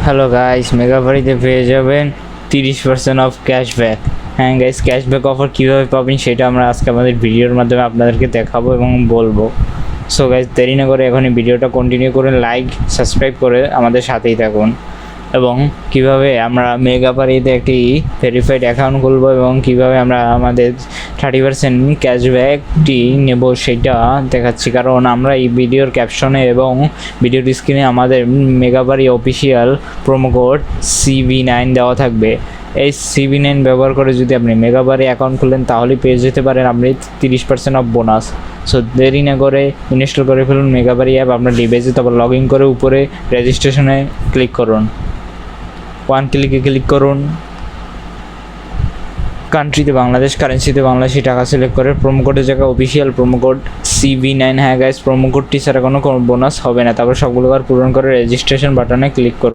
Hello guys, মেগাবাড়িতে পেয়ে যাবেন 30% of cashback. হ্যাঁ গাইস, ক্যাশব্যাক অফার কীভাবে পাবেন সেটা আমরা আজকে আমাদের ভিডিওর মাধ্যমে আপনাদেরকে দেখাবো এবং বলবো। সো গাইস, দেরি না করে এখনই ভিডিওটা কন্টিনিউ করে লাইক সাবস্ক্রাইব করে আমাদের সাথেই থাকুন। এবং কিভাবে আমরা মেগাবাড়িতে একটি ভেরিফাইড অ্যাকাউন্ট খুলবো এবং কিভাবে আমরা আমাদের 30% ক্যাশব্যাকটি নেব সেটা দেখাচ্ছি। কারণ আমরা এই ভিডিওর ক্যাপশনে এবং ভিডিওর স্ক্রিনে আমাদের মেগাবাড়ি অফিসিয়াল প্রোমো কোড CV9 দেওয়া থাকবে। এই CV9 ব্যবহার করে যদি আপনি মেগাবাড়ি অ্যাকাউন্ট খুলেন তাহলেই পেয়ে যেতে পারেন আপনি 30% অফ বোনাস। সো দেরি না করে ইনস্টল করে ফেলুন মেগাবাড়ি অ্যাপ আপনার ডিভাইসে, তারপর লগ ইন করে উপরে রেজিস্ট্রেশনে ক্লিক করুন। ওয়ান ক্লিকে ক্লিক করুন, কান্ট্রিতে বাংলাদেশ, কারেন্সিতে বাংলাদেশি টাকা সিলেক্ট করে প্রোমো কোডের জায়গায় অফিসিয়াল প্রোমো কোড CV9। হ্যাঁ গাইস, প্রোমো কোডটি ছাড়া কোনো বোনাস হবে না। তারপর সবগুলো পূরণ করে রেজিস্ট্রেশন বাটনে ক্লিক করুন।